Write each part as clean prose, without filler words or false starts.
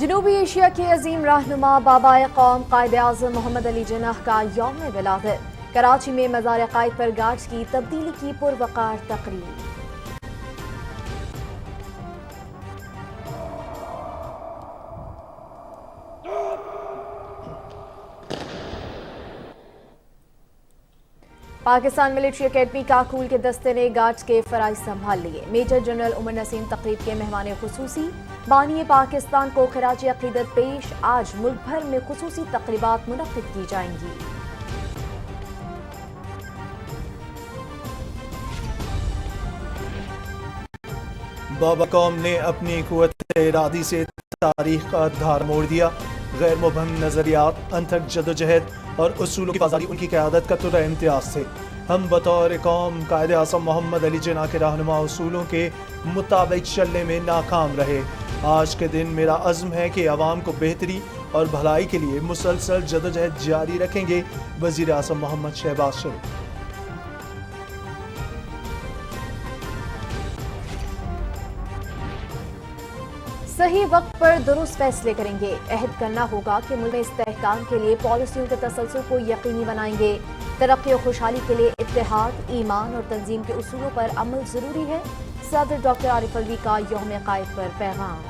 جنوبی ایشیا کے عظیم رہنما بابائے قوم قائد اعظم محمد علی جناح کا یوم ولادت، کراچی میں مزار قائد پر گارڈز کی تبدیلی کی پروقار تقریب۔ پاکستان ملٹری اکیڈمی کاکول کے دستے نے گارڈز کے فرائض سنبھال لیے۔ میجر جنرل عمر نسیم تقریب کے مہمان خصوصی، بانی پاکستان کو خراج عقیدت پیش۔ آج ملک بھر میں خصوصی تقریبات منعقد کی جائیں گی۔ بابا قوم نے اپنی قوت ارادی سے تاریخ کا دھار موڑ دیا۔ غیر مبہم نظریات، انتھک جدوجہد اور اصولوں کی بازاری ان کی قیادت کا ترا امتیاز تھے۔ ہم بطور قوم قائد اعظم محمد علی جناح کے رہنما اصولوں کے مطابق چلنے میں ناکام رہے۔ آج کے دن میرا عزم ہے کہ عوام کو بہتری اور بھلائی کے لیے مسلسل جدوجہد جاری رکھیں گے۔ وزیر اعظم محمد شہباز شریف۔ صحیح وقت پر درست فیصلے کریں گے۔ عہد کرنا ہوگا کہ ملک میں استحکام کے لیے پالیسیوں کے تسلسل کو یقینی بنائیں گے۔ ترقی و خوشحالی کے لیے اتحاد، ایمان اور تنظیم کے اصولوں پر عمل ضروری ہے۔ صدر ڈاکٹر عارف الوی کا یوم قائد پر پیغام۔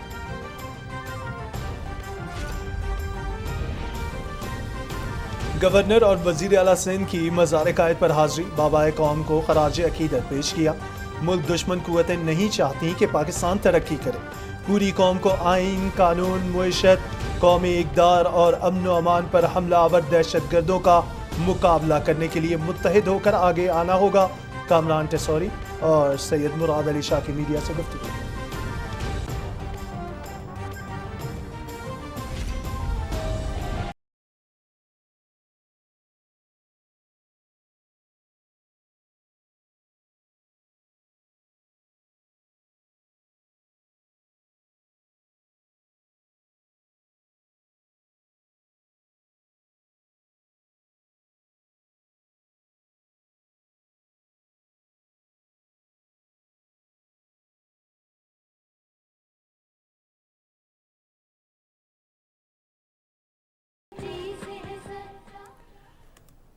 گورنر اور وزیر اعلیٰ سندھ کی مزار قائد پر حاضری، بابائے قوم کو خراج عقیدت پیش کیا۔ ملک دشمن قوتیں نہیں چاہتی کہ پاکستان ترقی کرے۔ پوری قوم کو آئین، قانون، معیشت، قومی اقدار اور امن و امان پر حملہ آور دہشت گردوں کا مقابلہ کرنے کے لیے متحد ہو کر آگے آنا ہوگا۔ کامران ٹیسوری اور سید مراد علی شاہ کی میڈیا سے گفتگو۔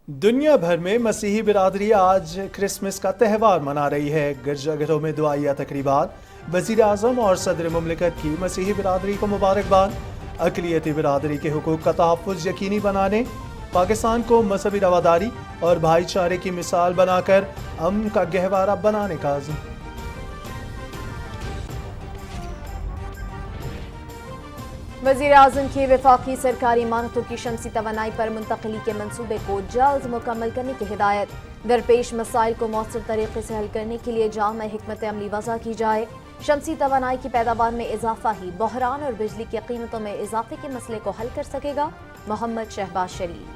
دنیا بھر میں مسیحی برادری آج کرسمس کا تہوار منا رہی ہے۔ گرجا گھروں میں دعائیہ تقریبات۔ وزیر اعظم اور صدر مملکت کی مسیحی برادری کو مبارکباد۔ اقلیتی برادری کے حقوق کا تحفظ یقینی بنانے، پاکستان کو مذہبی رواداری اور بھائی چارے کی مثال بنا کر امن کا گہوارہ بنانے کا عزم۔ وزیر اعظم کی وفاقی سرکاری امانتوں کی شمسی توانائی پر منتقلی کے منصوبے کو جلد مکمل کرنے کی ہدایت۔ درپیش مسائل کو مؤثر طریقے سے حل کرنے کے لیے جامع حکمت عملی وضع کی جائے۔ شمسی توانائی کی پیداوار میں اضافہ ہی بحران اور بجلی کی قیمتوں میں اضافے کے مسئلے کو حل کر سکے گا۔ محمد شہباز شریف۔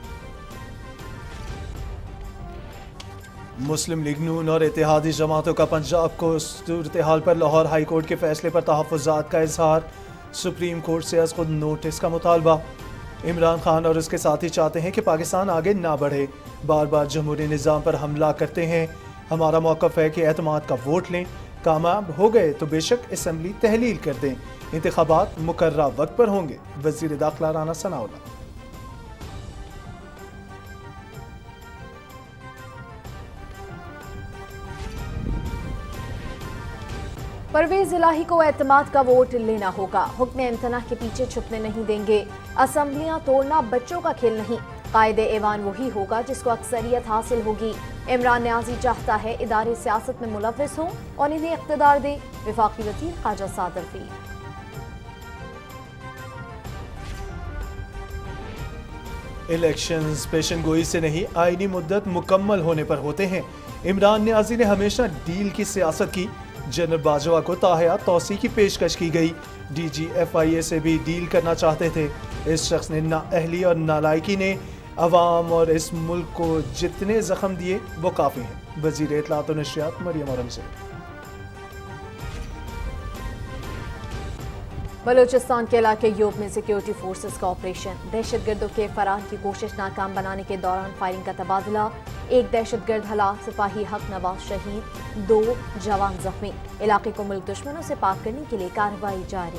مسلم لیگ نون اور اتحادی جماعتوں کا پنجاب کو صورتحال پر لاہور ہائی کورٹ کے فیصلے پر تحفظات کا اظہار۔ سپریم کورٹ سے از خود نوٹس کا مطالبہ۔ عمران خان اور اس کے ساتھی چاہتے ہیں کہ پاکستان آگے نہ بڑھے، بار بار جمہوری نظام پر حملہ کرتے ہیں۔ ہمارا موقف ہے کہ اعتماد کا ووٹ لیں، کامیاب ہو گئے تو بے شک اسمبلی تحلیل کر دیں۔ انتخابات مقررہ وقت پر ہوں گے، وزیر داخلہ رانا ثناءاللہ۔ پرویز الہی کو اعتماد کا ووٹ لینا ہوگا، حکم امتناع کے پیچھے چھپنے نہیں دیں گے۔ اسمبلیاں توڑنا بچوں کا کھیل نہیں، قائد ایوان وہی ہوگا جس کو اکثریت حاصل ہوگی۔ عمران نیازی چاہتا ہے ادارے سیاست میں ملوث ہوں اور انہیں اقتدار دے، وفاقی وزیر خواجہ سعد رفیق۔ الیکشنز پیشن گوئی سے نہیں، آئینی مدت مکمل ہونے پر ہوتے ہیں۔ عمران نیازی نے ہمیشہ ڈیل کی سیاست کی۔ جنرل باجوہ کو تاحیات توسیع کی پیشکش کی گئی۔ ڈی جی ایف آئی اے سے بھی ڈیل کرنا چاہتے تھے۔ اس شخص نے نااہلی اور نالائکی نے عوام اور اس ملک کو جتنے زخم دیے وہ کافی ہیں، وزیر اطلاعات و نشریات مریم اورنگزیب۔ بلوچستان کے علاقے یوب میں سیکیورٹی فورسز کا آپریشن، دہشت گردوں کے فرار کی کوشش ناکام بنانے کے دوران فائرنگ کا تبادلہ، ایک دہشت گرد ہلاک، سپاہی حق نواز شہید، 2 جوان زخمی۔ علاقے کو ملک دشمنوں سے پاک کرنے کے لیے کارروائی جاری۔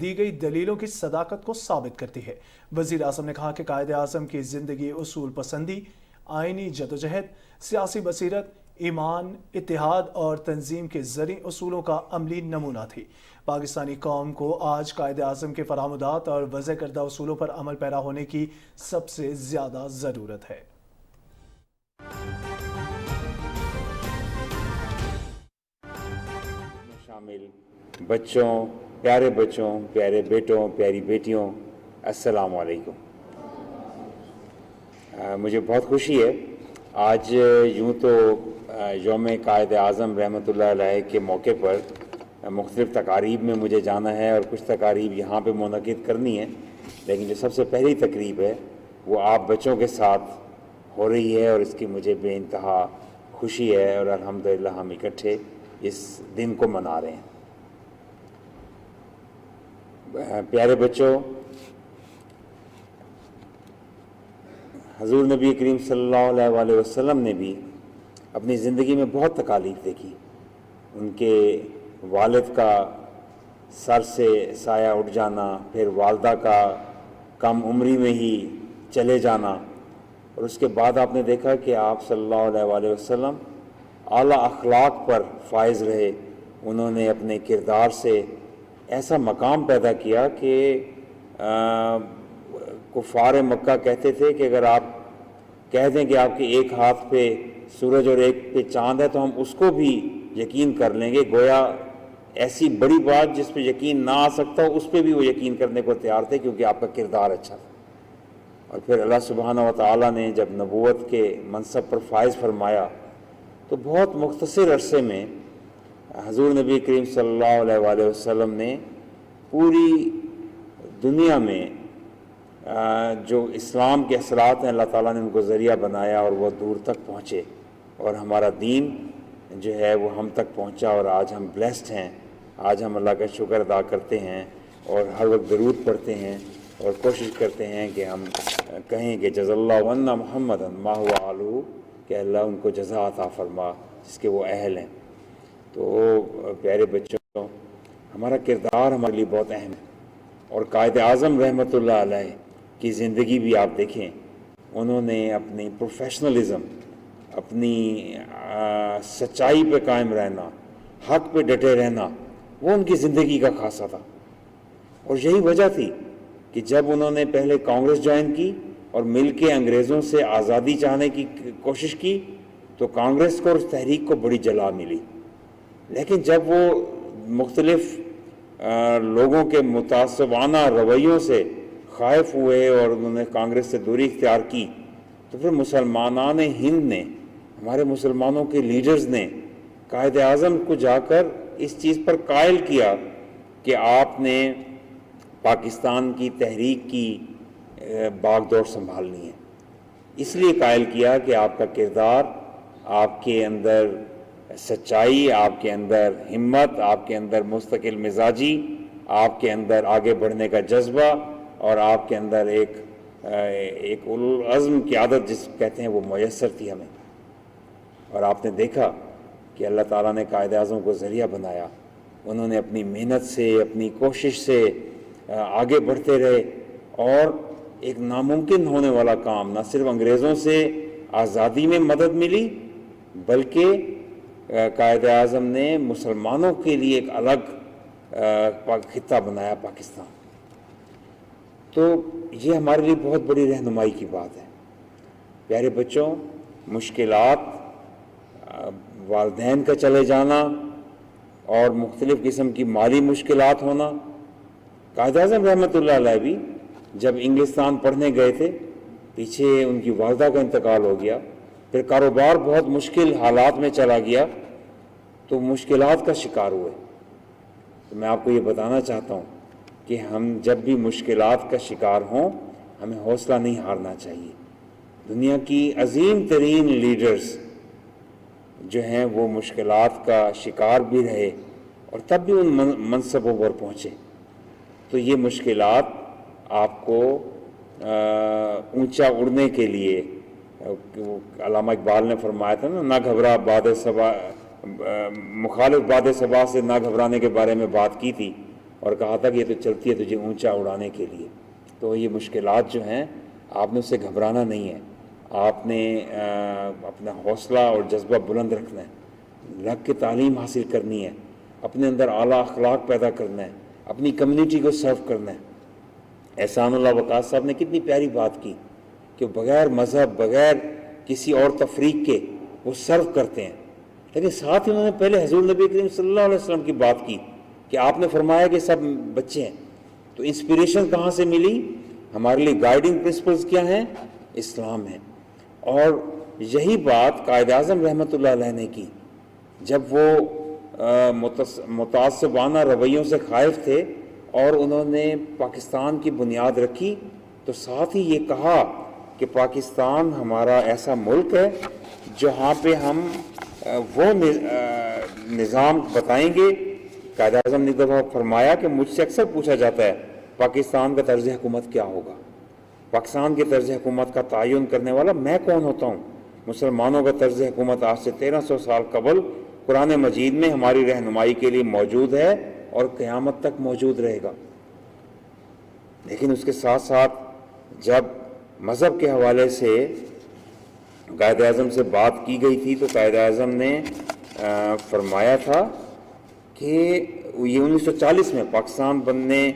دی گئی دلیلوں کی صداقت کو ثابت کرتی ہے۔ وزیر اعظم نے کہا کہ قائد اعظم کی زندگی اصول پسندی، آئینی جدوجہد، سیاسی بصیرت، ایمان، اتحاد اور تنظیم کے زرعی اصولوں کا عملی نمونہ تھی۔ پاکستانی قوم کو آج قائد اعظم کے فرامدات اور وضع کردہ اصولوں پر عمل پیرا ہونے کی سب سے زیادہ ضرورت ہے۔ شامل بچوں، پیارے بیٹوں، پیاری بیٹیوں، السلام علیکم۔ مجھے بہت خوشی ہے آج یوں تو یوم قائد اعظم رحمۃ اللہ علیہ کے موقع پر مختلف تقاریب میں مجھے جانا ہے اور کچھ تقاریب یہاں پہ منعقد کرنی ہے، لیکن جو سب سے پہلی تقریب ہے وہ آپ بچوں کے ساتھ ہو رہی ہے اور اس کی مجھے بے انتہا خوشی ہے، اور الحمدللہ ہم اکٹھے اس دن کو منا رہے ہیں۔ پیارے بچوں، حضور نبی کریم صلی اللہ علیہ وآلہ وسلم نے بھی اپنی زندگی میں بہت تکالیف دیکھی۔ ان کے والد کا سر سے سایہ اٹھ جانا، پھر والدہ کا کم عمری میں ہی چلے جانا، اور اس کے بعد آپ نے دیکھا کہ آپ صلی اللہ علیہ وآلہ وسلم اعلیٰ اخلاق پر فائز رہے۔ انہوں نے اپنے کردار سے ایسا مقام پیدا کیا کہ کفار مکہ کہتے تھے کہ اگر آپ کہہ دیں کہ آپ کے ایک ہاتھ پہ سورج اور ایک پہ چاند ہے تو ہم اس کو بھی یقین کر لیں گے، گویا ایسی بڑی بات جس پہ یقین نہ آ سکتا ہو اس پہ بھی وہ یقین کرنے کو تیار تھے، کیونکہ آپ کا کردار اچھا تھا۔ اور پھر اللہ سبحانہ و تعالیٰ نے جب نبوت کے منصب پر فائز فرمایا تو بہت مختصر عرصے میں حضور نبی کریم صلی اللہ علیہ وآلہ وسلم نے پوری دنیا میں جو اسلام کے اثرات ہیں اللہ تعالیٰ نے ان کو ذریعہ بنایا اور وہ دور تک پہنچے، اور ہمارا دین جو ہے وہ ہم تک پہنچا، اور آج ہم بلیسڈ ہیں۔ آج ہم اللہ کا شکر ادا کرتے ہیں اور ہر وقت درود پڑھتے ہیں اور کوشش کرتے ہیں کہ ہم کہیں کہ جزا اللہ عنا محمد ما هو آلہ، کہ اللہ ان کو جزا عطا فرما جس کے وہ اہل ہیں۔ تو پیارے بچوں، ہمارا کردار ہمارے لیے بہت اہم ہے، اور قائد اعظم رحمۃ اللہ علیہ کی زندگی بھی آپ دیکھیں، انہوں نے اپنی پروفیشنلزم، اپنی سچائی پہ قائم رہنا، حق پہ ڈٹے رہنا، وہ ان کی زندگی کا خاصہ تھا۔ اور یہی وجہ تھی کہ جب انہوں نے پہلے کانگریس جوائن کی اور مل کے انگریزوں سے آزادی چاہنے کی کوشش کی تو کانگریس کو اور اس تحریک کو بڑی جلا ملی، لیکن جب وہ مختلف لوگوں کے متعصبانہ رویوں سے خائف ہوئے اور انہوں نے کانگریس سے دوری اختیار کی، تو پھر مسلمانان ہند نے، ہمارے مسلمانوں کے لیڈرز نے قائد اعظم کو جا کر اس چیز پر قائل کیا کہ آپ نے پاکستان کی تحریک کی باغ دوڑ سنبھالنی ہے۔ اس لیے قائل کیا کہ آپ کا کردار، آپ کے اندر سچائی، آپ کے اندر ہمت، آپ کے اندر مستقل مزاجی، آپ کے اندر آگے بڑھنے کا جذبہ، اور آپ کے اندر ایک العزم کی عادت جس کہتے ہیں وہ میسر تھی ہمیں۔ اور آپ نے دیکھا کہ اللہ تعالیٰ نے قائد اعظم کو ذریعہ بنایا، انہوں نے اپنی محنت سے، اپنی کوشش سے آگے بڑھتے رہے، اور ایک ناممکن ہونے والا کام، نہ صرف انگریزوں سے آزادی میں مدد ملی بلکہ قائد اعظم نے مسلمانوں کے لیے ایک الگ خطہ بنایا پاکستان۔ تو یہ ہمارے لیے بہت بڑی رہنمائی کی بات ہے۔ پیارے بچوں، مشکلات، والدین کا چلے جانا اور مختلف قسم کی مالی مشکلات ہونا، قائد اعظم رحمۃ اللہ علیہ بھی جب انگلستان پڑھنے گئے تھے، پیچھے ان کی والدہ کا انتقال ہو گیا، پھر کاروبار بہت مشکل حالات میں چلا گیا تو مشکلات کا شکار ہوئے۔ تو میں آپ کو یہ بتانا چاہتا ہوں کہ ہم جب بھی مشکلات کا شکار ہوں ہمیں حوصلہ نہیں ہارنا چاہیے۔ دنیا کی عظیم ترین لیڈرز جو ہیں وہ مشکلات کا شکار بھی رہے اور تب بھی ان منصبوں پر پہنچے۔ تو یہ مشکلات آپ کو اونچا اڑنے کے لیے، علامہ اقبال نے فرمایا تھا نا، نہ گھبرا باد صبا مخالف باد صبا سے نہ گھبرانے کے بارے میں بات کی تھی اور کہا تھا کہ یہ تو چلتی ہے تجھے اونچا اڑانے کے لیے. تو یہ مشکلات جو ہیں آپ نے اس سے گھبرانا نہیں ہے, آپ نے اپنا حوصلہ اور جذبہ بلند رکھنا ہے, لگ کے تعلیم حاصل کرنی ہے, اپنے اندر اعلیٰ اخلاق پیدا کرنا ہے, اپنی کمیونٹی کو سرو کرنا ہے. احسان اللہ وقاص صاحب نے کتنی پیاری بات کی کہ بغیر مذہب, بغیر کسی اور تفریق کے وہ سرو کرتے ہیں, لیکن ساتھ ہی انہوں نے پہلے حضور نبی کریم صلی اللہ علیہ وسلم کی بات کی کہ آپ نے فرمایا کہ سب بچے ہیں. تو انسپریشن کہاں سے ملی؟ ہمارے لیے گائیڈنگ پرنسپلز کیا ہیں؟ اسلام ہے. اور یہی بات قائد اعظم رحمۃ اللہ علیہ نے کی جب وہ متعصبانہ رویوں سے خائف تھے اور انہوں نے پاکستان کی بنیاد رکھی, تو ساتھ ہی یہ کہا کہ پاکستان ہمارا ایسا ملک ہے جہاں پہ ہم وہ نظام بتائیں گے. قائد اعظم نے دفعہ فرمایا کہ مجھ سے اکثر پوچھا جاتا ہے پاکستان کا طرز حکومت کیا ہوگا, پاکستان کے طرز حکومت کا تعین کرنے والا میں کون ہوتا ہوں؟ مسلمانوں کا طرز حکومت آج سے 1300 سال قبل قرآن مجید میں ہماری رہنمائی کے لیے موجود ہے اور قیامت تک موجود رہے گا. لیکن اس کے ساتھ ساتھ جب مذہب کے حوالے سے قائد اعظم سے بات کی گئی تھی تو قائد اعظم نے فرمایا تھا کہ یہ 1940 میں پاکستان بننے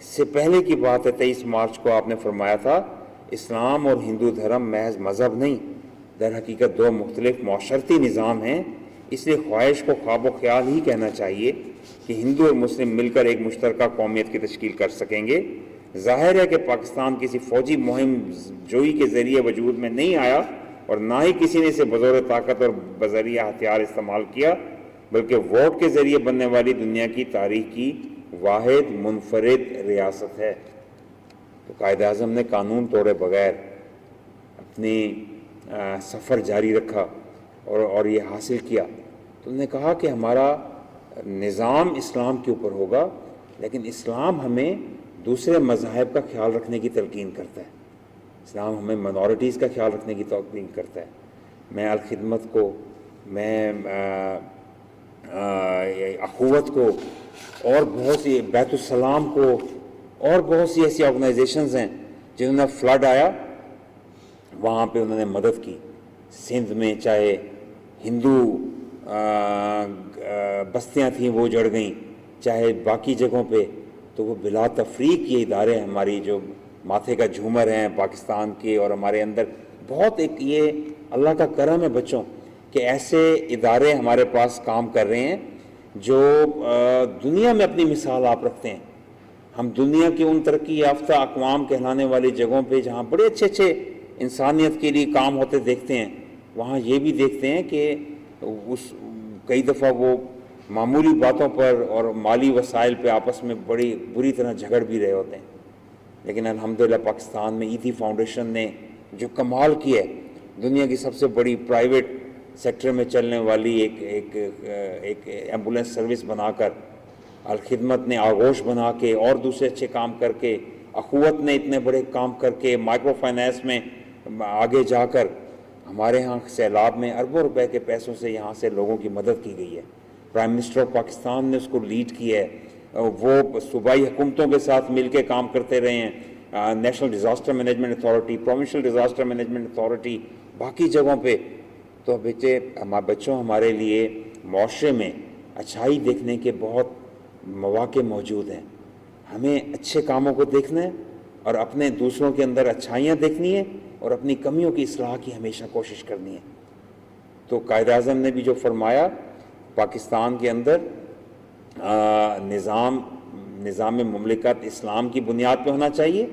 سے پہلے کی بات ہے, 23 مارچ کو آپ نے فرمایا تھا اسلام اور ہندو دھرم محض مذہب نہیں, در حقیقت دو مختلف معاشرتی نظام ہیں. اس لیے خواہش کو خواب و خیال ہی کہنا چاہیے کہ ہندو اور مسلم مل کر ایک مشترکہ قومیت کی تشکیل کر سکیں گے. ظاہر ہے کہ پاکستان کسی فوجی مہم جوئی کے ذریعے وجود میں نہیں آیا اور نہ ہی کسی نے اسے بزور طاقت اور بذریعہ ہتھیار استعمال کیا, بلکہ ووٹ کے ذریعے بننے والی دنیا کی تاریخ کی واحد منفرد ریاست ہے. تو قائد اعظم نے قانون توڑے بغیر اپنی سفر جاری رکھا اور یہ حاصل کیا. تو انہوں نے کہا کہ ہمارا نظام اسلام کے اوپر ہوگا, لیکن اسلام ہمیں دوسرے مذاہب کا خیال رکھنے کی تلقین کرتا ہے, اسلام ہمیں منورٹیز کا خیال رکھنے کی تلقین کرتا ہے. میں الخدمت کو, میں اخوت کو, اور بہت سی بیت السلام کو, اور بہت سی ایسی آرگنائزیشنز ہیں جنہوں نے فلڈ آیا وہاں پہ انہوں نے مدد کی. سندھ میں چاہے ہندو بستیاں تھیں وہ جڑ گئیں, چاہے باقی جگہوں پہ, تو وہ بلا تفریق یہ ادارے ہماری جو ماتھے کا جھومر ہیں پاکستان کے, اور ہمارے اندر بہت ایک یہ اللہ کا کرم ہے بچوں کہ ایسے ادارے ہمارے پاس کام کر رہے ہیں جو دنیا میں اپنی مثال آپ رکھتے ہیں. ہم دنیا کے ان ترقی یافتہ اقوام کہلانے والی جگہوں پہ جہاں بڑے اچھے اچھے انسانیت کے لیے کام ہوتے دیکھتے ہیں, وہاں یہ بھی دیکھتے ہیں کہ کئی دفعہ وہ معمولی باتوں پر اور مالی وسائل پہ آپس میں بڑی بری طرح جھگڑ بھی رہے ہوتے ہیں. لیکن الحمدللہ پاکستان میں ایتھی فاؤنڈیشن نے جو کمال کیا ہے, دنیا کی سب سے بڑی پرائیویٹ سیکٹر میں چلنے والی ایک ایمبولینس سروس بنا کر, الخدمت نے آغوش بنا کے, اور دوسرے اچھے کام کر کے, اخوت نے اتنے بڑے کام کر کے, مائکرو فائنانس میں آگے جا کر ہمارے ہاں سیلاب میں اربوں روپے کے پیسوں سے یہاں سے لوگوں کی مدد کی گئی ہے. پرائم منسٹر آف پاکستان نے اس کو لیڈ کیا ہے, وہ صوبائی حکومتوں کے ساتھ مل کے کام کرتے رہے ہیں, national disaster management authority, provincial disaster management authority, باقی جگہوں پہ. تو بچوں ہمارے لیے معاشرے میں اچھائی دیکھنے کے بہت مواقع موجود ہیں. ہمیں اچھے کاموں کو دیکھنا ہے اور اپنے دوسروں کے اندر اچھائیاں دیکھنی ہے اور اپنی کمیوں کی اصلاح کی ہمیشہ کوشش کرنی ہے. تو قائد اعظم نے بھی جو فرمایا, پاکستان کے اندر نظام مملکت اسلام کی بنیاد پہ ہونا چاہیے,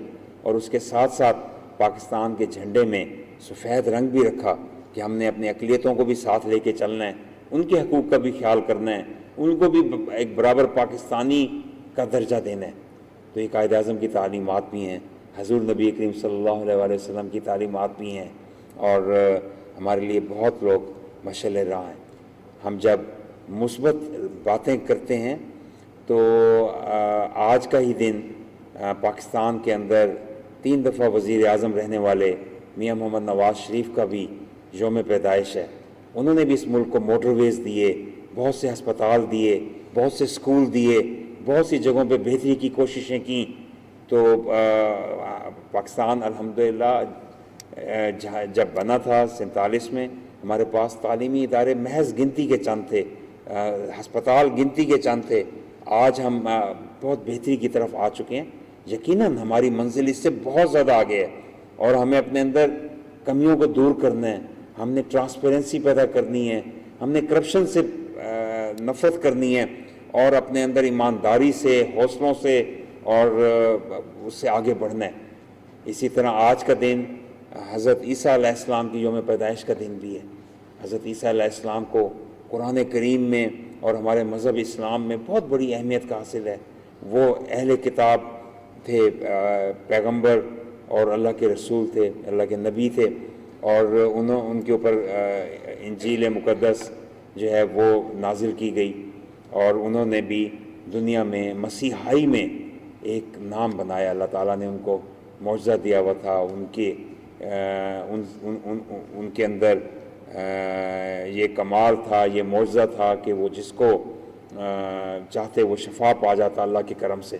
اور اس کے ساتھ ساتھ پاکستان کے جھنڈے میں سفید رنگ بھی رکھا کہ ہم نے اپنی اقلیتوں کو بھی ساتھ لے کے چلنا ہے, ان کے حقوق کا بھی خیال کرنا ہے, ان کو بھی ایک برابر پاکستانی کا درجہ دینا ہے. تو یہ قائد اعظم کی تعلیمات بھی ہیں, حضور نبی کریم صلی اللہ علیہ وسلم کی تعلیمات بھی ہیں, اور ہمارے لیے بہت لوگ مشعل راہ ہیں. ہم جب مثبت باتیں کرتے ہیں تو آج کا ہی دن پاکستان کے اندر 3 دفعہ وزیر اعظم رہنے والے میاں محمد نواز شریف کا بھی یوم پیدائش ہے. انہوں نے بھی اس ملک کو موٹر ویز دیے, بہت سے ہسپتال دیے، بہت سے اسکول دیے، بہت سی جگہوں پہ بہتری کی کوششیں کیں. تو پاکستان الحمدللہ جب بنا تھا 47 میں، ہمارے پاس تعلیمی ادارے محض گنتی کے چند تھے، ہسپتال گنتی کے چند تھے. آج ہم بہت بہتری کی طرف آ چکے ہیں. یقیناً ہماری منزل اس سے بہت زیادہ آگے ہے، اور ہمیں اپنے اندر کمیوں کو دور کرنا ہے. ہم نے ٹرانسپیرنسی پیدا کرنی ہے، ہم نے کرپشن سے نفرت کرنی ہے، اور اپنے اندر ایمانداری سے، حوصلوں سے اور اس سے آگے بڑھنا ہے. اسی طرح آج کا دن حضرت عیسیٰ علیہ السلام کی یوم پیدائش کا دن بھی ہے. حضرت عیسیٰ علیہ السلام کو قرآن کریم میں اور ہمارے مذہب اسلام میں بہت بڑی اہمیت کا حاصل ہے. وہ اہل کتاب تھے، پیغمبر اور اللہ کے رسول تھے، اللہ کے نبی تھے، اور ان کے اوپر انجیل مقدس جو ہے وہ نازل کی گئی، اور انہوں نے بھی دنیا میں مسیحائی میں ایک نام بنایا. اللہ تعالیٰ نے ان کو معجزہ دیا ہوا تھا. ان کے اندر یہ کمال تھا، یہ معجزہ تھا کہ وہ جس کو چاہتے وہ شفا پا جاتا اللہ کے کرم سے.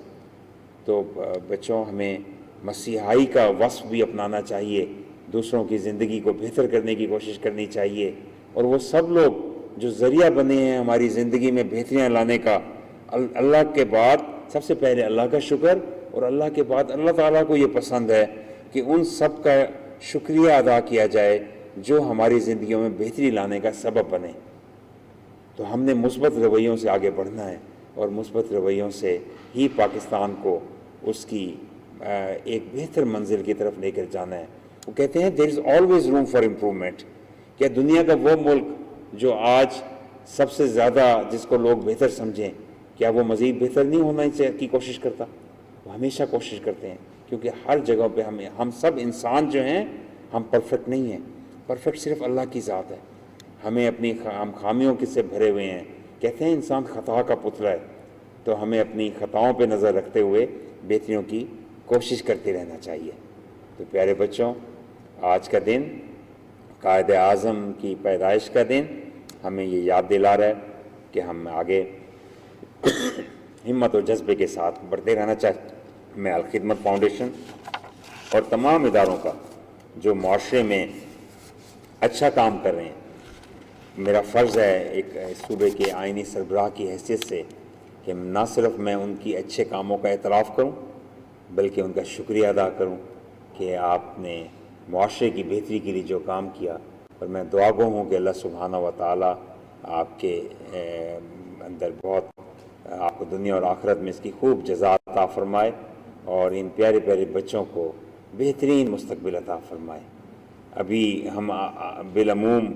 تو بچوں، ہمیں مسیحائی کا وصف بھی اپنانا چاہیے، دوسروں کی زندگی کو بہتر کرنے کی کوشش کرنی چاہیے. اور وہ سب لوگ جو ذریعہ بنے ہیں ہماری زندگی میں بہتریاں لانے کا، اللہ کے بعد سب سے پہلے اللہ کا شکر، اور اللہ کے بعد اللہ تعالیٰ کو یہ پسند ہے کہ ان سب کا شکریہ ادا کیا جائے جو ہماری زندگیوں میں بہتری لانے کا سبب بنے. تو ہم نے مثبت رویوں سے آگے بڑھنا ہے، اور مثبت رویوں سے ہی پاکستان کو اس کی ایک بہتر منزل کی طرف لے کر جانا ہے. وہ کہتے ہیں there is always room for improvement. کیا دنیا کا وہ ملک جو آج سب سے زیادہ جس کو لوگ بہتر سمجھیں، کیا وہ مزید بہتر نہیں ہونا کی کوشش کرتا؟ وہ ہمیشہ کوشش کرتے ہیں، کیونکہ ہر جگہ پہ ہم سب انسان جو ہیں ہم پرفیکٹ نہیں ہیں. پرفیکٹ صرف اللہ کی ذات ہے. ہمیں ہم خامیوں سے بھرے ہوئے ہیں. کہتے ہیں انسان خطا کا پتلا ہے. تو ہمیں اپنی خطاؤں پہ نظر رکھتے ہوئے بہتریوں کی کوشش کرتے رہنا چاہیے. تو پیارے بچوں، آج کا دن قائد اعظم کی پیدائش کا دن ہمیں یہ یاد دلا رہا ہے کہ ہم آگے ہمت اور جذبے کے ساتھ بڑھتے رہنا چاہتے. میں الخدمت فاؤنڈیشن اور تمام اداروں کا جو معاشرے میں اچھا کام کر رہے ہیں، میرا فرض ہے ایک صوبے کے آئینی سربراہ کی حیثیت سے کہ نہ صرف میں ان کی اچھے کاموں کا اعتراف کروں بلکہ ان کا شکریہ ادا کروں کہ آپ نے معاشرے کی بہتری کے لیے جو کام کیا. اور میں دعا گو ہوں کہ اللہ سبحانہ و تعالیٰ آپ کے اندر آپ کو دنیا اور آخرت میں اس کی خوب جزا عطا فرمائے، اور ان پیارے پیارے بچوں کو بہترین مستقبل عطا فرمائے. ابھی ہم بالعموم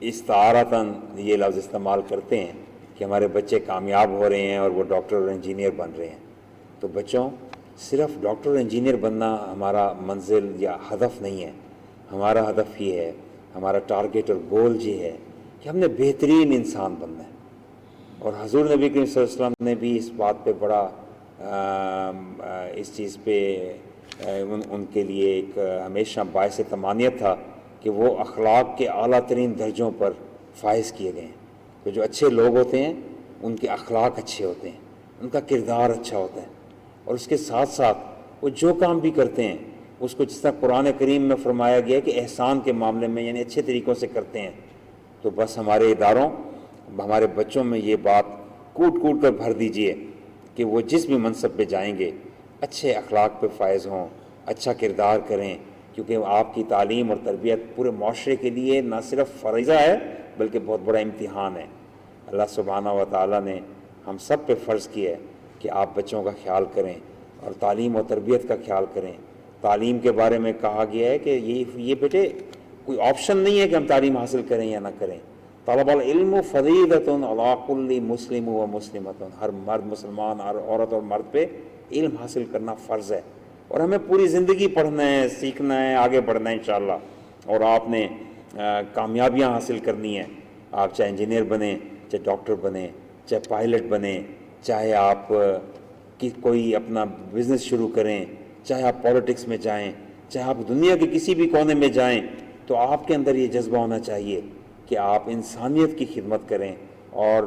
استعارتاً یہ لفظ استعمال کرتے ہیں کہ ہمارے بچے کامیاب ہو رہے ہیں اور وہ ڈاکٹر اور انجینئر بن رہے ہیں. تو بچوں، صرف ڈاکٹر اور انجینئر بننا ہمارا منزل یا ہدف نہیں ہے. ہمارا ہدف یہ ہے، ہمارا ٹارگیٹ اور گول یہ ہے کہ ہم نے بہترین انسان بننا ہے. اور حضور نبی کریم صلی اللہ علیہ وسلم نے بھی اس بات پہ بڑا اس چیز پہ ان کے لیے ایک ہمیشہ باعث تمانیت تھا کہ وہ اخلاق کے اعلیٰ ترین درجوں پر فائز کیے گئے ہیں. تو جو اچھے لوگ ہوتے ہیں ان کے اخلاق اچھے ہوتے ہیں، ان کا کردار اچھا ہوتا ہے، اور اس کے ساتھ ساتھ وہ جو کام بھی کرتے ہیں اس کو جس طرح قرآن کریم میں فرمایا گیا کہ احسان کے معاملے میں یعنی اچھے طریقوں سے کرتے ہیں. تو بس ہمارے اداروں، ہمارے بچوں میں یہ بات کوٹ کوٹ کر بھر دیجئے کہ وہ جس بھی منصب پہ جائیں گے اچھے اخلاق پہ فائز ہوں، اچھا کردار کریں، کیونکہ آپ کی تعلیم اور تربیت پورے معاشرے کے لیے نہ صرف فریضہ ہے بلکہ بہت بڑا امتحان ہے. اللہ سبحانہ و تعالیٰ نے ہم سب پہ فرض کیا ہے کہ آپ بچوں کا خیال کریں اور تعلیم و تربیت کا خیال کریں. تعلیم کے بارے میں کہا گیا ہے کہ یہ بیٹے کوئی آپشن نہیں ہے کہ ہم تعلیم حاصل کریں یا نہ کریں. طلب العلم فریضۃ علی کل مسلم و مسلمۃ. ہر مرد مسلمان، ہر عورت اور مرد پہ علم حاصل کرنا فرض ہے، اور ہمیں پوری زندگی پڑھنا ہے، سیکھنا ہے، آگے بڑھنا ہے انشاءاللہ. اور آپ نے کامیابیاں حاصل کرنی ہیں. آپ چاہے انجینئر بنیں، چاہے ڈاکٹر بنیں، چاہے پائلٹ بنیں، چاہے آپ کوئی اپنا بزنس شروع کریں، چاہے آپ پولیٹکس میں جائیں، چاہے آپ دنیا کے کسی بھی کونے میں جائیں، تو آپ کے اندر یہ جذبہ ہونا چاہیے کہ آپ انسانیت کی خدمت کریں اور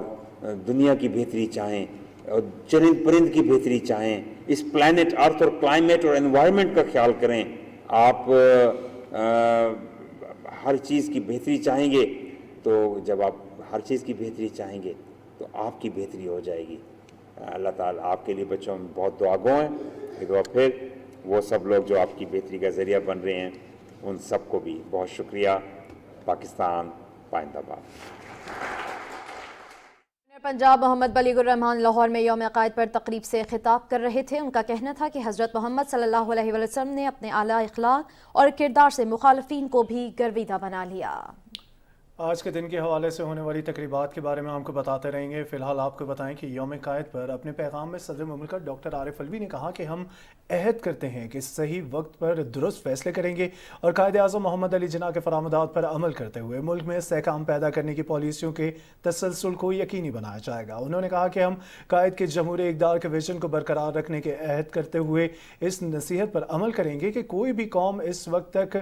دنیا کی بہتری چاہیں اور چرند پرند کی بہتری چاہیں، اس پلانٹ ارتھ اور کلائمیٹ اور انوائرمنٹ کا خیال کریں، آپ ہر چیز کی بہتری چاہیں گے، تو جب آپ ہر چیز کی بہتری چاہیں گے تو آپ کی بہتری ہو جائے گی۔ اللہ تعالیٰ آپ کے لیے بچوں میں بہت دعا گو ہیں، ایک بار پھر وہ سب لوگ جو آپ کی بہتری کا ذریعہ بن رہے ہیں ان سب کو بھی بہت شکریہ۔ پاکستان پائندہ باد۔ پنجاب محمد بلیغ الرحمان لاہور میں یوم عقائد پر تقریب سے خطاب کر رہے تھے۔ ان کا کہنا تھا کہ حضرت محمد صلی اللہ علیہ وسلم نے اپنے اعلیٰ اخلاق اور کردار سے مخالفین کو بھی گرویدہ بنا لیا۔ آج کے دن کے حوالے سے ہونے والی تقریبات کے بارے میں ہم کو بتاتے رہیں گے۔ فی الحال آپ کو بتائیں کہ یوم قائد پر اپنے پیغام میں صدر مملکت ڈاکٹر عارف الوی نے کہا کہ ہم عہد کرتے ہیں کہ صحیح وقت پر درست فیصلے کریں گے اور قائد اعظم محمد علی جناح کے فرمودات پر عمل کرتے ہوئے ملک میں استحکام پیدا کرنے کی پالیسیوں کے تسلسل کو یقینی بنایا جائے گا۔ انہوں نے کہا کہ ہم قائد کے جمہوری اقدار کے ویژن کو برقرار رکھنے کے عہد کرتے ہوئے اس نصیحت پر عمل کریں گے کہ کوئی بھی قوم اس وقت تک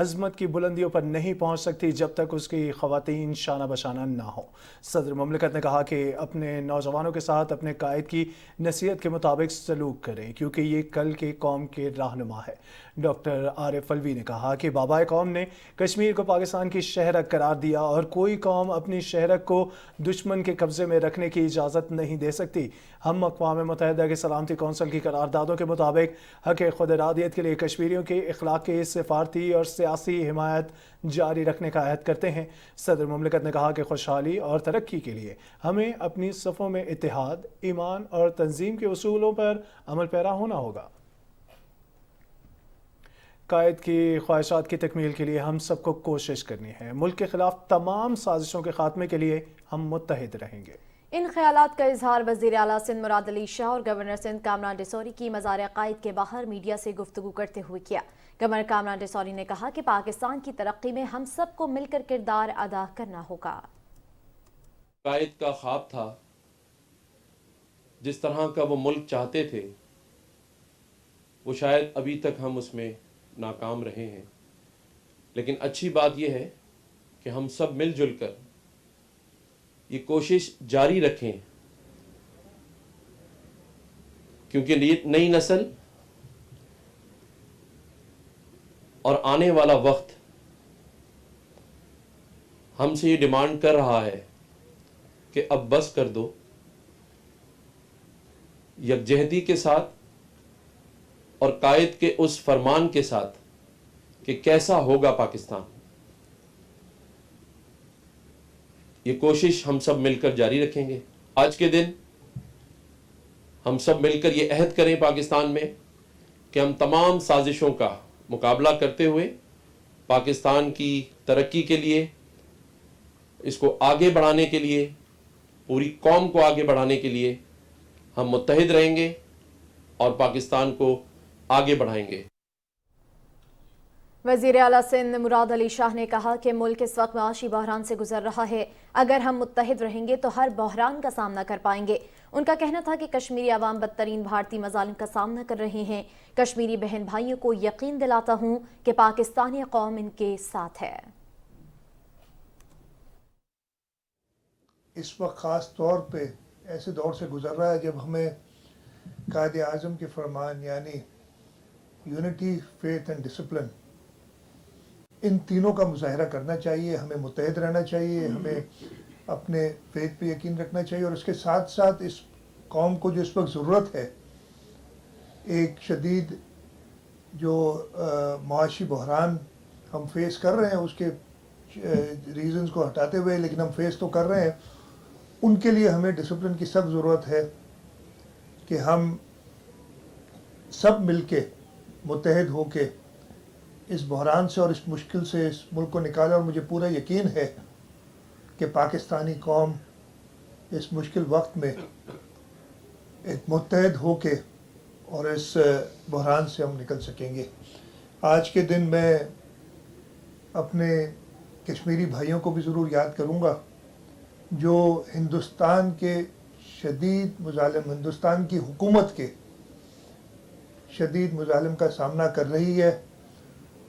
عظمت کی بلندیوں پر نہیں پہنچ سکتی جب تک اس کی خواتین شانہ بشانہ نہ ہو۔ صدر مملکت نے کہا کہ اپنے نوجوانوں کے ساتھ اپنے قائد کی نصیحت کے مطابق سلوک کریں کیونکہ یہ کل کے قوم کے رہنما ہے۔ ڈاکٹر عارف الوی نے کہا کہ بابائے قوم نے کشمیر کو پاکستان کی شہرک قرار دیا اور کوئی قوم اپنی شہرک کو دشمن کے قبضے میں رکھنے کی اجازت نہیں دے سکتی۔ ہم اقوام متحدہ کے سلامتی کونسل کی قراردادوں کے مطابق حق خود ارادیت کے لیے کشمیریوں کی اخلاقی، سفارتی اور سیاسی حمایت جاری رکھنے کا عہد کرتے ہیں۔ صدر مملکت نے کہا کہ خوشحالی اور ترقی کے لیے ہمیں اپنی صفوں میں اتحاد، ایمان اور تنظیم کے اصولوں پر عمل پیرا ہونا ہوگا۔ قائد کی خواہشات کی تکمیل کے لیے ہم سب کو کوشش کرنی ہے۔ ملک کے خلاف تمام سازشوں کے خاتمے کے لیے ہم متحد رہیں گے۔ ان خیالات کا اظہار وزیر اعلیٰ سندھ مراد علی شاہ اور گورنر سندھ کامران ڈیسوری کی مزار قائد کے باہر میڈیا سے گفتگو کرتے ہوئے کیا۔ گورنر کامران ڈیسوری نے کہا کہ پاکستان کی ترقی میں ہم سب کو مل کر کردار ادا کرنا ہوگا۔ قائد کا خواب تھا، جس طرح کا وہ ملک چاہتے تھے وہ شاید ابھی تک ہم اس میں ناکام رہے ہیں، لیکن اچھی بات یہ ہے کہ ہم سب مل جل کر یہ کوشش جاری رکھیں، کیونکہ نئی نسل اور آنے والا وقت ہم سے یہ ڈیمانڈ کر رہا ہے کہ اب بس کر دو، یکجہتی کے ساتھ اور قائد کے اس فرمان کے ساتھ کہ کیسا ہوگا پاکستان، یہ کوشش ہم سب مل کر جاری رکھیں گے۔ آج کے دن ہم سب مل کر یہ عہد کریں پاکستان میں کہ ہم تمام سازشوں کا مقابلہ کرتے ہوئے پاکستان کی ترقی کے لیے، اس کو آگے بڑھانے کے لیے، پوری قوم کو آگے بڑھانے کے لیے ہم متحد رہیں گے اور پاکستان کو آگے بڑھائیں گے۔ وزیر اعلیٰ سندھ مراد علی شاہ نے کہا کہ ملک اس وقت معاشی بحران سے گزر رہا ہے، اگر ہم متحد رہیں گے تو ہر بحران کا سامنا کر پائیں گے۔ ان کا کہنا تھا کہ کشمیری عوام بدترین بھارتی مظالم کا سامنا کر رہے ہیں۔ کشمیری بہن بھائیوں کو یقین دلاتا ہوں کہ پاکستانی قوم ان کے ساتھ ہے۔ اس وقت خاص طور پہ ایسے دور سے گزر رہا ہے جب ہمیں قائد اعظم کے فرمان یعنی یونٹی، فیتھ اینڈ ڈسپلن، ان تینوں کا مظاہرہ کرنا چاہیے۔ ہمیں متحد رہنا چاہیے، ہمیں اپنے فیتھ پہ یقین رکھنا چاہیے، اور اس کے ساتھ ساتھ اس قوم کو جو اس وقت ضرورت ہے، ایک شدید جو معاشی بحران ہم فیس کر رہے ہیں، اس کے ریزنز کو ہٹاتے ہوئے لیکن ہم فیس تو کر رہے ہیں، ان کے لیے ہمیں ڈسپلن کی سخت ضرورت ہے کہ ہم سب مل کے متحد ہو کے اس بحران سے اور اس مشکل سے اس ملک کو نکالیں۔ اور مجھے پورا یقین ہے کہ پاکستانی قوم اس مشکل وقت میں ایک متحد ہو کے اور اس بحران سے ہم نکل سکیں گے۔ آج کے دن میں اپنے کشمیری بھائیوں کو بھی ضرور یاد کروں گا جو ہندوستان کے شدید مظالم، ہندوستان کی حکومت کے شدید مظالم کا سامنا کر رہی ہے،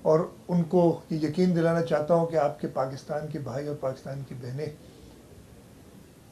اور ان کو یہ یقین دلانا چاہتا ہوں کہ آپ کے پاکستان کے بھائی اور پاکستان کی بہنیں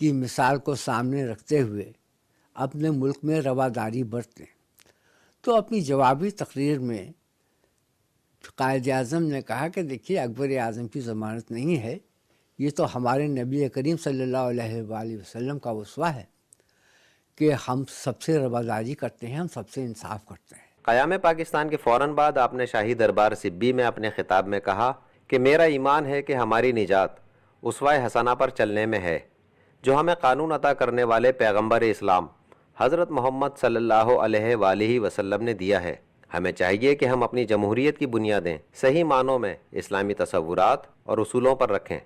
کی مثال کو سامنے رکھتے ہوئے اپنے ملک میں رواداری برتیں۔ تو اپنی جوابی تقریر میں قائد اعظم نے کہا کہ دیکھیے اکبر اعظم کی ضمانت نہیں ہے، یہ تو ہمارے نبی کریم صلی اللہ علیہ وآلہ وسلم کا اسوہ ہے کہ ہم سب سے رواداری کرتے ہیں، ہم سب سے انصاف کرتے ہیں۔ قیام پاکستان کے فوراً بعد آپ نے شاہی دربار سبی میں اپنے خطاب میں کہا کہ میرا ایمان ہے کہ ہماری نجات اسوہ حسنہ پر چلنے میں ہے جو ہمیں قانون عطا کرنے والے پیغمبر اسلام حضرت محمد صلی اللہ علیہ وآلہ وسلم نے دیا ہے۔ ہمیں چاہیے کہ ہم اپنی جمہوریت کی بنیادیں صحیح معنوں میں اسلامی تصورات اور اصولوں پر رکھیں۔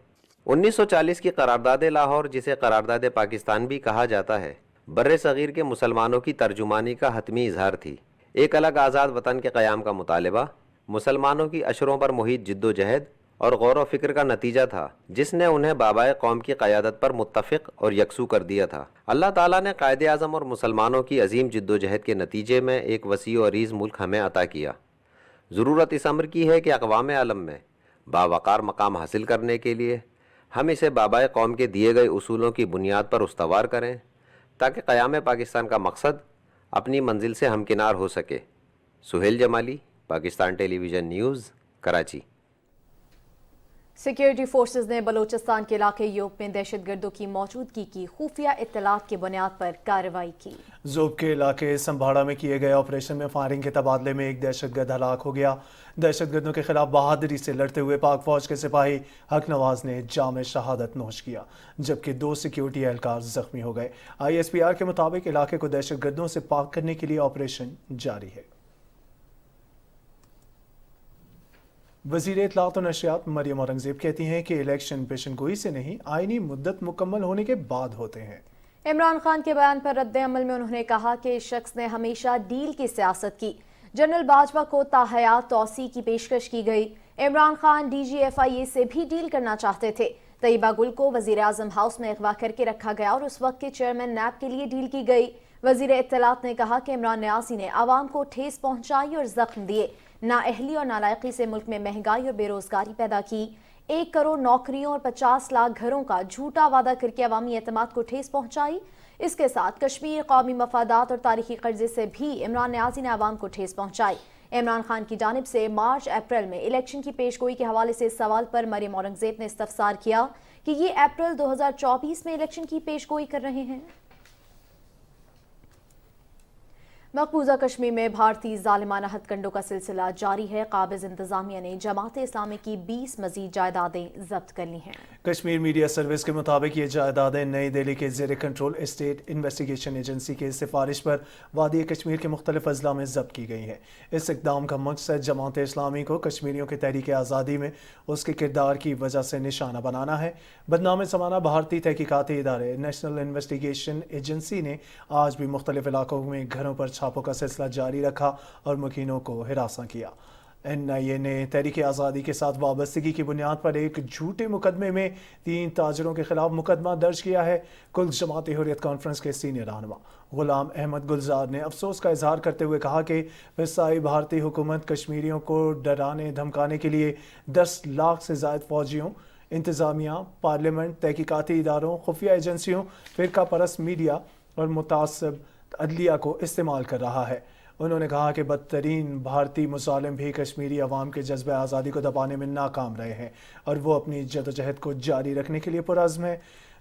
1940 کی قرارداد لاہور، جسے قرارداد پاکستان بھی کہا جاتا ہے، بر صغیر کے مسلمانوں کی ترجمانی کا حتمی اظہار تھی۔ ایک الگ آزاد وطن کے قیام کا مطالبہ مسلمانوں کی اشروں پر محیط جد و جہد اور غور و فکر کا نتیجہ تھا، جس نے انہیں بابائے قوم کی قیادت پر متفق اور یکسو کر دیا تھا۔ اللہ تعالیٰ نے قائد اعظم اور مسلمانوں کی عظیم جد و جہد کے نتیجے میں ایک وسیع و عریض ملک ہمیں عطا کیا۔ ضرورت اس امر کی ہے کہ اقوام عالم میں باوقار مقام حاصل کرنے کے لیے ہم اسے بابائے قوم کے دیے گئے اصولوں کی بنیاد پر استوار کریں تاکہ قیام پاکستان کا مقصد اپنی منزل سے ہمکنار ہو سکے۔ Sohail Jamali, Pakistan television news, Karachi. Security forces نے بلوچستان کے علاقے یوب میں دہشت گردوں کی موجودگی کی خفیہ اطلاعات کی بنیاد پر کارروائی کی۔ زوب کے علاقے سمبھاڑا میں کیے گئے آپریشن میں فائرنگ کے تبادلے میں ایک دہشت گرد ہلاک ہو گیا۔ دہشت گردوں کے خلاف بہادری سے لڑتے ہوئے پاک فوج کے سپاہی حق نواز نے جام شہادت نوش کیا، جبکہ 2 سیکیورٹی اہلکار زخمی ہو گئے۔ ISPR کے مطابق علاقے کو دہشت گردوں سے پاک کرنے کے لیے آپریشن جاری ہے۔ وزیر اطلاعات و نشریات مریم اورنگزیب کہتی ہیں کہ الیکشن پیشن گوئی سے نہیں، آئینی مدت مکمل ہونے کے بعد ہوتے ہیں۔ عمران خان کے بیان پر رد عمل میں انہوں نے کہا کہ اس شخص نے ہمیشہ ڈیل کی سیاست کی۔ جنرل باجوہ کو تاحیات توسیع کی پیشکش کی گئی۔ عمران خان DGFIA سے بھی ڈیل کرنا چاہتے تھے۔ طیبہ گل کو وزیر اعظم ہاؤس میں اغوا کر کے رکھا گیا اور اس وقت کے چیئرمین نیب کے لیے ڈیل کی گئی۔ وزیر اطلاعات نے کہا کہ عمران نیازی نے عوام کو ٹھیس پہنچائی اور زخم دیے، نااہلی اور نالائقی سے ملک میں مہنگائی اور بے روزگاری پیدا کی۔ 1 کروڑ نوکریوں اور 50 لاکھ گھروں کا جھوٹا وعدہ کر کے عوامی اعتماد کو ٹھیس پہنچائی۔ اس کے ساتھ کشمیر، قومی مفادات اور تاریخی قرضے سے بھی عمران نیازی نے عوام کو ٹھیس پہنچائی۔ عمران خان کی جانب سے مارچ اپریل میں الیکشن کی پیش گوئی کے حوالے سے سوال پر مریم اورنگزیب نے استفسار کیا کہ یہ اپریل 2024 میں الیکشن کی پیش گوئی کر رہے ہیں۔ مقبوضہ کشمیر میں بھارتی ظالمانہ ہتھ کنڈوں کا سلسلہ جاری ہے۔ قابض انتظامیہ نے جماعت اسلامی کی 20 مزید جائیدادیں ضبط کر لی ہیں۔ کشمیر میڈیا سروس کے مطابق یہ جائیدادیں نئی دہلی کے زیر کنٹرول اسٹیٹ انویسٹیگیشن ایجنسی کی سفارش پر وادی کشمیر کے مختلف اضلاع میں ضبط کی گئی ہیں۔ اس اقدام کا مقصد جماعت اسلامی کو کشمیریوں کی تحریک آزادی میں اس کے کردار کی وجہ سے نشانہ بنانا ہے۔ بدنام زمانہ بھارتی تحقیقاتی ادارے نیشنل انویسٹیگیشن ایجنسی نے آج بھی مختلف علاقوں میں گھروں پر چھاپوں کا سلسلہ جاری رکھا اور مکینوں کو ہراساں کیا۔ NIA نے تحریک آزادی کے ساتھ وابستگی کی بنیاد پر ایک جھوٹے مقدمے میں 3 تاجروں کے خلاف مقدمہ درج کیا ہے۔ کل جماعت حریت کانفرنس کے سینئر رہنما غلام احمد گلزار نے افسوس کا اظہار کرتے ہوئے کہا کہ فضائی بھارتی حکومت کشمیریوں کو ڈرانے دھمکانے کے لیے 10 لاکھ سے زائد فوجیوں، انتظامیہ، پارلیمنٹ، تحقیقاتی اداروں، خفیہ ایجنسیوں، فرقہ پرست میڈیا اور متعصب عدلیہ کو استعمال کر رہا ہے۔ انہوں نے کہا کہ بدترین بھارتی مظالم بھی کشمیری عوام کے جذبہ آزادی کو دبانے میں ناکام رہے ہیں اور وہ اپنی جدوجہد کو جاری رکھنے کے لیے پرعزم ہے۔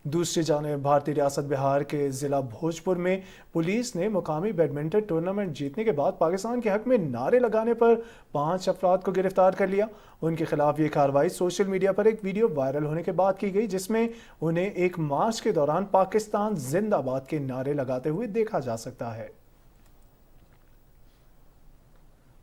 دوسری جانب بھارتی ریاست بہار کے ضلع بھوجپور میں پولیس نے مقامی بیڈمنٹن ٹورنامنٹ جیتنے کے بعد پاکستان کے حق میں نعرے لگانے پر 5 افراد کو گرفتار کر لیا۔ ان کے خلاف یہ کارروائی سوشل میڈیا پر ایک ویڈیو وائرل ہونے کے بعد کی گئی جس میں انہیں ایک مارچ کے دوران پاکستان زندہ باد کے نعرے لگاتے ہوئے دیکھا جا سکتا ہے۔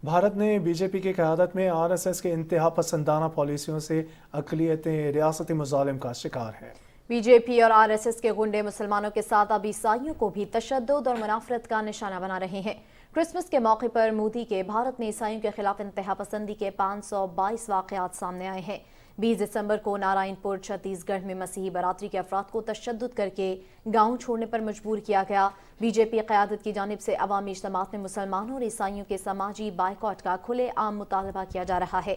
بھارت نے BJP کی قیادت میں RSS کے انتہا پسندانہ پالیسیوں سے اقلیتیں ریاستی مظالم کا شکار ہیں۔ BJP اور RSS کے گنڈے مسلمانوں کے ساتھ اب عیسائیوں کو بھی تشدد اور منافرت کا نشانہ بنا رہے ہیں۔ کرسمس کے موقع پر مودی کے بھارت میں عیسائیوں کے خلاف انتہا پسندی کے 522 واقعات سامنے آئے ہیں۔ 20 دسمبر کو نارائن پور چھتیس گڑھ میں مسیحی برادری کے افراد کو تشدد کر کے گاؤں چھوڑنے پر مجبور کیا گیا۔ BJP قیادت کی جانب سے عوامی اجتماعات میں مسلمانوں اور عیسائیوں کے سماجی بائیکاٹ کا کھلے عام مطالبہ کیا جا رہا ہے۔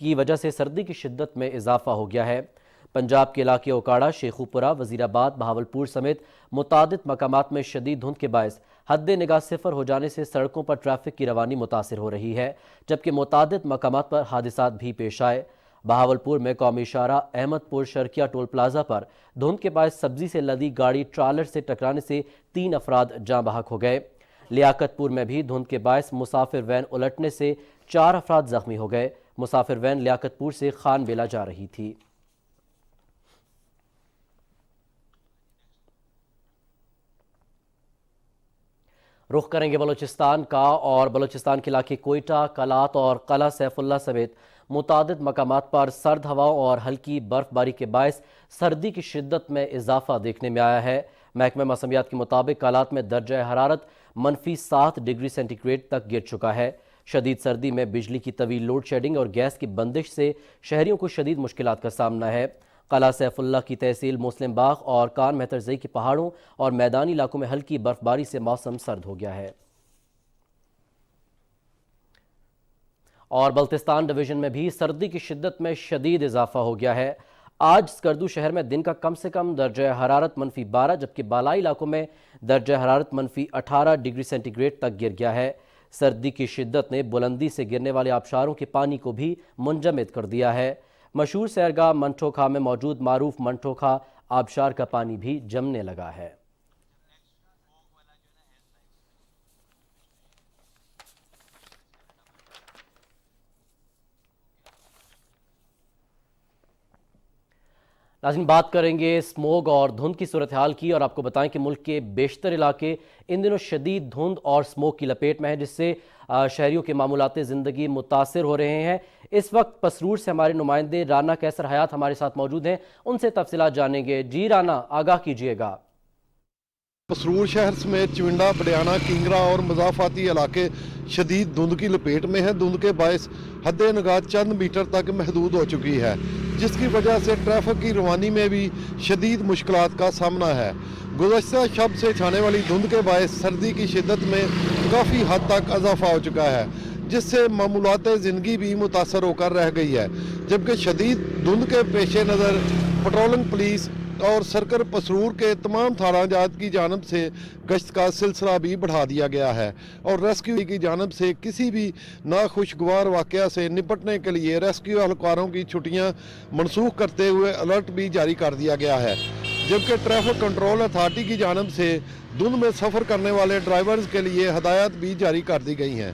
کی وجہ سے سردی کی شدت میں اضافہ ہو گیا ہے۔ پنجاب کے علاقے اوکاڑا، شیخوپورہ، وزیر آباد، بہاولپور سمیت متعدد مقامات میں شدید دھند کے باعث حد نگاہ صفر ہو جانے سے سڑکوں پر ٹریفک کی روانی متاثر ہو رہی ہے، جبکہ متعدد مقامات پر حادثات بھی پیش آئے۔ بہاولپور میں قومی شاہراہ احمد پور شرکیہ ٹول پلازا پر دھند کے باعث سبزی سے لدی گاڑی ٹرالر سے ٹکرانے سے 3 افراد جاں بحق ہو گئے۔ لیاقت پور میں بھی دھند کے باعث مسافر وین الٹنے سے 4 افراد زخمی ہو گئے۔ مسافر وین لیاقت پور سے خان بیلا جا رہی تھی۔ رخ کریں گے بلوچستان کا، اور بلوچستان کے علاقے کوئٹہ، کلات اور قلعہ سیف اللہ سمیت متعدد مقامات پر سرد ہواؤں اور ہلکی برف باری کے باعث سردی کی شدت میں اضافہ دیکھنے میں آیا ہے۔ محکمہ موسمیات کے مطابق کلات میں درجہ حرارت -7 ڈگری سینٹی گریڈ تک گر چکا ہے۔ شدید سردی میں بجلی کی طویل لوڈ شیڈنگ اور گیس کی بندش سے شہریوں کو شدید مشکلات کا سامنا ہے۔ قلعہ سیف اللہ کی تحصیل مسلم باغ اور کان مہترزئی کے پہاڑوں اور میدانی علاقوں میں ہلکی برف باری سے موسم سرد ہو گیا ہے۔ اور بلتستان ڈویژن میں بھی سردی کی شدت میں شدید اضافہ ہو گیا ہے۔ آج اسکردو شہر میں دن کا کم سے کم درجہ حرارت -12 جبکہ بالائی علاقوں میں درجہ حرارت -18 ڈگری سینٹی گریڈ تک گر گیا ہے۔ سردی کی شدت نے بلندی سے گرنے والے آبشاروں کے پانی کو بھی منجمد کر دیا ہے۔ مشہور سیرگاہ منٹو کھا میں موجود معروف منٹو کھا آبشار کا پانی بھی جمنے لگا ہے۔ ناظرین، بات کریں گے اسموگ اور دھند کی صورتحال کی، اور آپ کو بتائیں کہ ملک کے بیشتر علاقے ان دنوں شدید دھند اور اسموگ کی لپیٹ میں ہیں، جس سے شہریوں کے معمولات زندگی متاثر ہو رہے ہیں۔ اس وقت پسرور سے ہمارے نمائندے رانا کیسر حیات ہمارے ساتھ موجود ہیں، ان سے تفصیلات جانیں گے۔ جی رانا، آگاہ کیجیے گا۔ پسرور شہر سمیت چونڈا، بڈیانہ، کنگرا اور مضافاتی علاقے شدید دھند کی لپیٹ میں ہیں۔ دھند کے باعث حد نگاہ چند میٹر تک محدود ہو چکی ہے، جس کی وجہ سے ٹریفک کی روانی میں بھی شدید مشکلات کا سامنا ہے۔ گزشتہ شب سے چھانے والی دھند کے باعث سردی کی شدت میں کافی حد تک اضافہ ہو چکا ہے، جس سے معمولات زندگی بھی متاثر ہو کر رہ گئی ہے، جبکہ شدید دھند کے پیش نظر پیٹرولنگ پولیس اور سرکل پسرور کے تمام تھانہ جات کی جانب سے گشت کا سلسلہ بھی بڑھا دیا گیا ہے، اور ریسکیو کی جانب سے کسی بھی ناخوشگوار واقعہ سے نپٹنے کے لیے ریسکیو اہلکاروں کی چھٹیاں منسوخ کرتے ہوئے الرٹ بھی جاری کر دیا گیا ہے، جبکہ ٹریفک کنٹرول اتھارٹی کی جانب سے دھند میں سفر کرنے والے ڈرائیورز کے لیے ہدایات بھی جاری کر دی گئی ہیں۔